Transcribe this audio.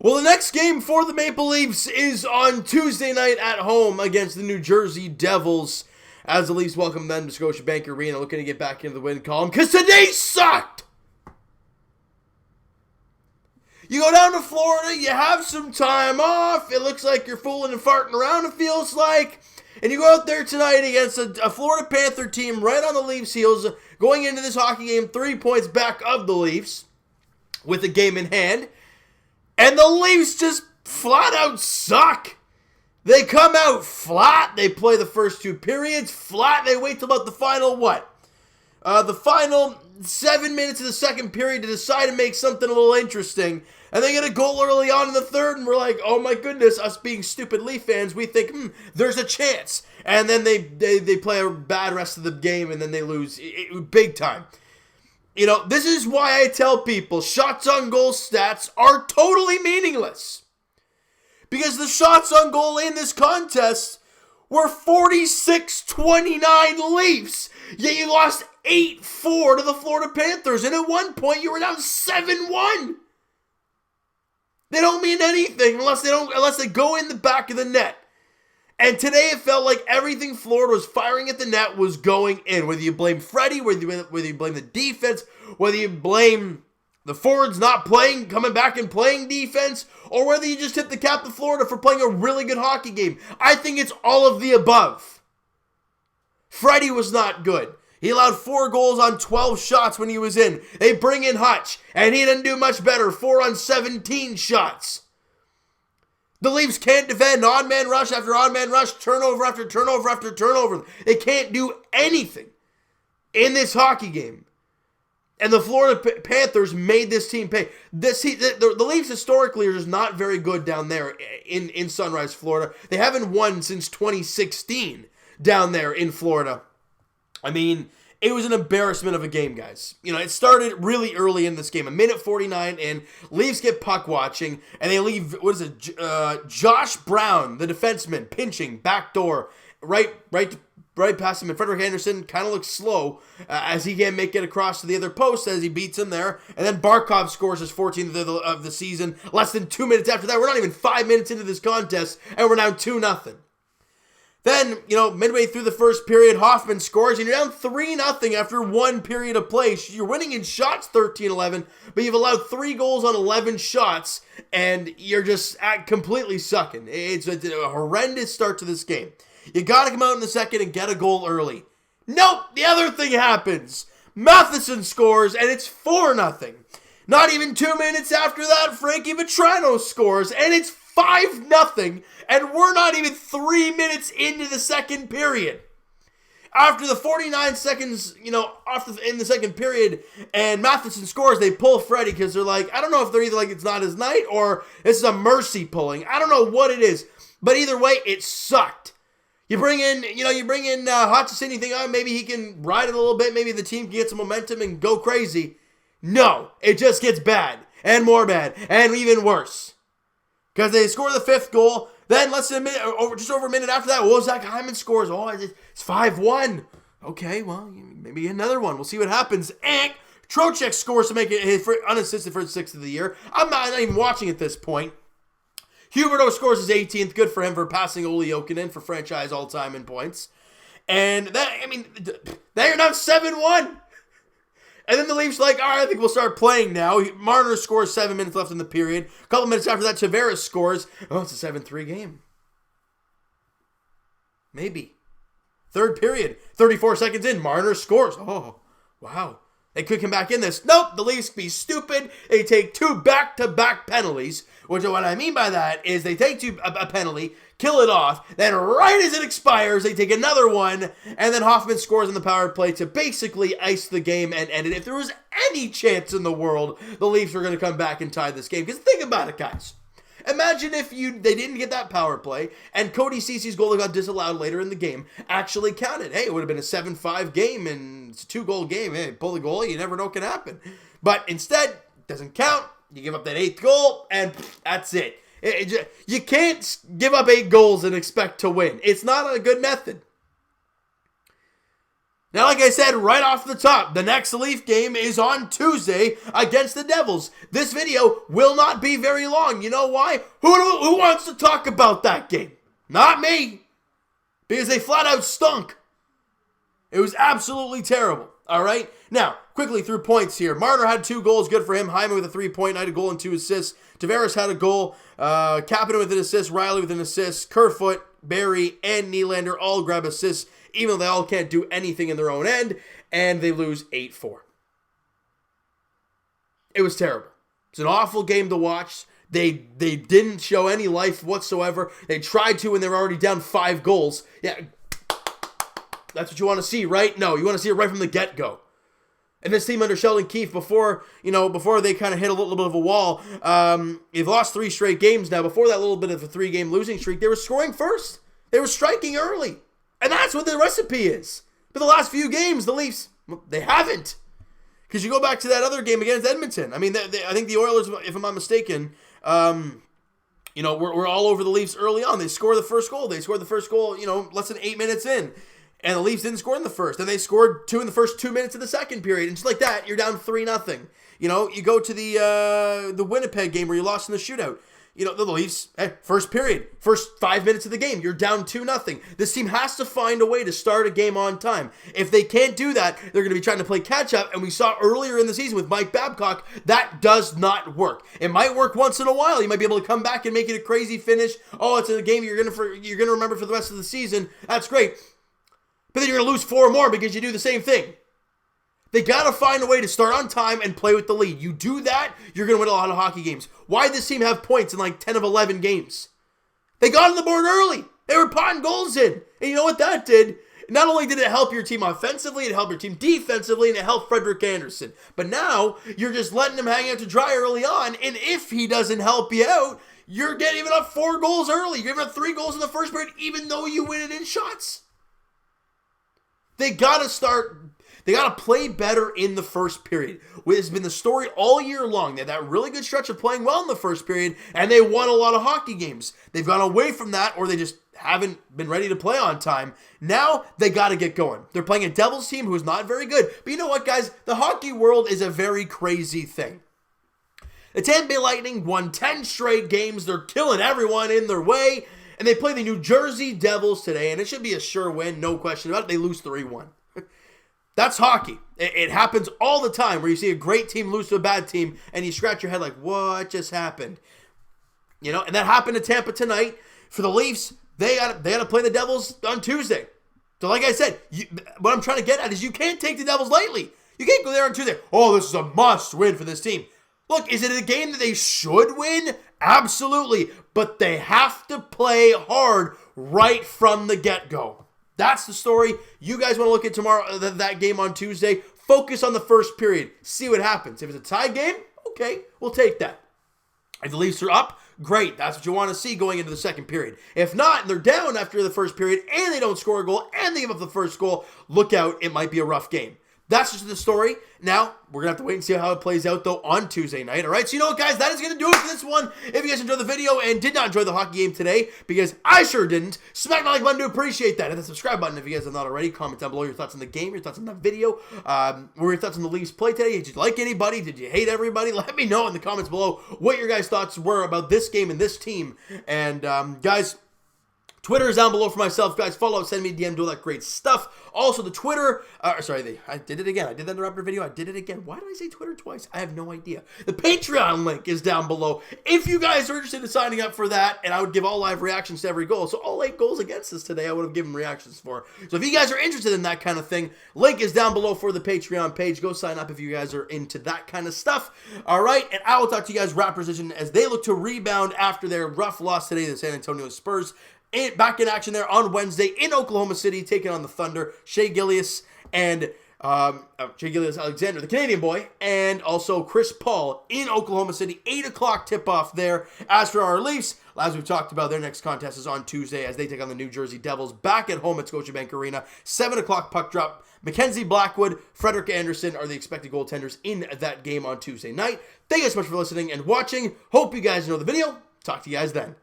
Well, the next game for the Maple Leafs is on Tuesday night at home against the New Jersey Devils, as the Leafs welcome them to Scotiabank Arena, looking to get back into the win column, because today sucked! You go down to Florida, you have some time off, it looks like you're fooling and farting around, it feels like, and you go out there tonight against a Florida Panther team right on the Leafs' heels, going into this hockey game 3 points back of the Leafs, with the game in hand. And the Leafs just flat out suck. They come out flat. They play the first two periods flat. They wait till about the final, the final 7 minutes of the second period to decide to make something a little interesting. And they get a goal early on in the third, and we're like, oh my goodness, us being stupid Leaf fans, we think, there's a chance. And then they play a bad rest of the game, and then they lose big time. You know, this is why I tell people shots on goal stats are totally meaningless. Because the shots on goal in this contest were 46-29 Leafs. Yet you lost 8-4 to the Florida Panthers. And at one point you were down 7-1. They don't mean anything unless they go in the back of the net. And today it felt like everything Florida was firing at the net was going in. Whether you blame Freddie, whether you blame the defense, whether you blame the forwards not playing, coming back and playing defense, or whether you just tip the cap to Florida for playing a really good hockey game. I think it's all of the above. Freddie was not good. He allowed 4 goals on 12 shots when he was in. They bring in Hutch, and he didn't do much better. 4 on 17 shots. The Leafs can't defend odd man rush after odd man rush, turnover after turnover after turnover. They can't do anything in this hockey game. And the Florida Panthers made this team pay. The Leafs historically are just not very good down there in Sunrise, Florida. They haven't won since 2016 down there in Florida. I mean, it was an embarrassment of a game, guys. You know, it started really early in this game. A minute 49 in, Leafs get puck watching, and they leave, Josh Brown, the defenseman, pinching, backdoor, right past him. And Frederick Anderson kind of looks slow as he can't make it across to the other post as he beats him there. And then Barkov scores his 14th of the season. Less than 2 minutes after that, we're not even 5 minutes into this contest, and we're down 2-0. Then, midway through the first period, Hoffman scores, and you're down 3-0 after one period of play. You're winning in shots 13-11, but you've allowed 3 goals on 11 shots, and you're just completely sucking. It's a horrendous start to this game. You got to come out in the second and get a goal early. Nope, the other thing happens. Matheson scores, and it's 4-0. Not even 2 minutes after that, Frankie Vetrano scores, and it's 5-0, and we're not even 3 minutes into the second period. After the 49 seconds, in the second period, and Matheson scores, they pull Freddie because they're like, I don't know if they're either like it's not his night or this is a mercy pulling. I don't know what it is, but either way, it sucked. You bring in Hutchison, you think, maybe he can ride it a little bit, maybe the team can get some momentum and go crazy. No, it just gets bad, and more bad, and even worse. Because they score the 5th goal, then less than a minute, just over a minute after that, Zach Hyman scores. It's 5-1. Okay, well, maybe another one. We'll see what happens. And Trocheck scores to make it unassisted for his 6th of the year. I'm not even watching at this point. Huberdeau scores his 18th. Good for him for passing Olli Jokinen for franchise all-time in points. And now you're now 7-1. And then the Leafs like, all right, I think we'll start playing now. Marner scores 7 minutes left in the period. A couple minutes after that, Tavares scores. Oh, it's a 7-3 game. Maybe. Third period, 34 seconds in, Marner scores. Oh, wow. They could come back in this. Nope, the Leafs be stupid. They take 2 back-to-back penalties, which what I mean by that is they take a penalty, kill it off, then right as it expires, they take another one, and then Hoffman scores on the power play to basically ice the game and end it. If there was any chance in the world, the Leafs were going to come back and tie this game. Because think about it, guys. Imagine if they didn't get that power play, and Cody Cece's goal that got disallowed later in the game actually counted. Hey, it would have been a 7-5 game, and it's a 2-goal game. Hey, pull the goal, you never know what can happen. But instead, it doesn't count. You give up that 8th goal, and that's it. You can't give up 8 goals and expect to win. It's not a good method. Now, like I said right off the top, the next Leaf game is on Tuesday against the Devils. This video will not be very long. You know why? Who wants to talk about that game? Not me. Because they flat out stunk. It was absolutely terrible. All right? Now, quickly through points here. Marner had 2 goals. Good for him. Hyman with a 3-point night, a goal and 2 assists. Tavares had a goal. Kapanen with an assist. Riley with an assist. Kerfoot, Barry, and Nylander all grab assists, even though they all can't do anything in their own end, and they lose 8-4. It was terrible. It's an awful game to watch. They didn't show any life whatsoever. They tried to when they were already down 5 goals. Yeah, that's what you want to see, right? No, you want to see it right from the get-go. And this team under Sheldon Keefe, before they kind of hit a little bit of a wall, they've lost 3 straight games now. Before that little bit of a 3-game losing streak, they were scoring first. They were striking early. And that's what the recipe is. But the last few games, the Leafs, they haven't. Because you go back to that other game against Edmonton. I mean, I think the Oilers, if I'm not mistaken, we're all over the Leafs early on. They score the first goal. They scored the first goal, less than 8 minutes in. And the Leafs didn't score in the first. And they scored 2 in the first 2 minutes of the second period. And just like that, you're down 3-0. You go to the Winnipeg game where you lost in the shootout. The Leafs, first period, first 5 minutes of the game, you're down 2-0. This team has to find a way to start a game on time. If they can't do that, they're going to be trying to play catch-up, and we saw earlier in the season with Mike Babcock, that does not work. It might work once in a while. You might be able to come back and make it a crazy finish. Oh, it's a game you're going to remember for the rest of the season. That's great. But then you're going to lose 4 more because you do the same thing. They got to find a way to start on time and play with the lead. You do that, you're going to win a lot of hockey games. Why did this team have points in like 10 of 11 games? They got on the board early. They were potting goals in. And you know what that did? Not only did it help your team offensively, it helped your team defensively, and it helped Frederik Andersen. But now, you're just letting him hang out to dry early on, and if he doesn't help you out, you're giving up 4 goals early. You're giving up 3 goals in the first period, even though you win it in shots. They got to play better in the first period. It's been the story all year long. They had that really good stretch of playing well in the first period, and they won a lot of hockey games. They've gone away from that, or they just haven't been ready to play on time. Now, they got to get going. They're playing a Devils team who's not very good. But you know what, guys? The hockey world is a very crazy thing. The Tampa Bay Lightning won 10 straight games. They're killing everyone in their way. And they play the New Jersey Devils today, and it should be a sure win, no question about it. They lose 3-1. That's hockey. It happens all the time where you see a great team lose to a bad team, and you scratch your head like, what just happened? And that happened to Tampa tonight. For the Leafs, they got to play the Devils on Tuesday. So like I said, what I'm trying to get at is you can't take the Devils lightly. You can't go there on Tuesday. Oh, this is a must win for this team. Look, is it a game that they should win? Absolutely. But they have to play hard right from the get-go. That's the story. You guys want to look at tomorrow, that game on Tuesday. Focus on the first period. See what happens. If it's a tie game, okay, we'll take that. If the Leafs are up, great. That's what you want to see going into the second period. If not, and they're down after the first period, and they don't score a goal, and they give up the first goal, look out. It might be a rough game. That's just the story. Now, we're going to have to wait and see how it plays out, though, on Tuesday night. All right, so you know what, guys? That is going to do it for this one. If you guys enjoyed the video and did not enjoy the hockey game today, because I sure didn't, smack the like button to appreciate that. And the subscribe button if you guys have not already. Comment down below your thoughts on the game, your thoughts on the video. What were your thoughts on the Leafs play today? Did you like anybody? Did you hate everybody? Let me know in the comments below what your guys' thoughts were about this game and this team. And, guys, Twitter is down below for myself, guys. Follow, send me a DM, do all that great stuff. Also, the Twitter, I did it again. I did that in the Raptor video. I did it again. Why did I say Twitter twice? I have no idea. The Patreon link is down below. If you guys are interested in signing up for that, and I would give all live reactions to every goal. So all 8 goals against us today, I would have given reactions for. So if you guys are interested in that kind of thing, link is down below for the Patreon page. Go sign up if you guys are into that kind of stuff. All right, and I will talk to you guys Raptors Vision as they look to rebound after their rough loss today to the San Antonio Spurs. Back in action there on Wednesday in Oklahoma City, taking on the Thunder. Shea Gilgeous Alexander, the Canadian boy, and also Chris Paul in Oklahoma City. 8 o'clock tip-off there. As for our Leafs, as we've talked about, their next contest is on Tuesday as they take on the New Jersey Devils back at home at Scotiabank Arena. 7 o'clock puck drop. Mackenzie Blackwood, Frederik Andersen are the expected goaltenders in that game on Tuesday night. Thank you guys so much for listening and watching. Hope you guys enjoyed the video. Talk to you guys then.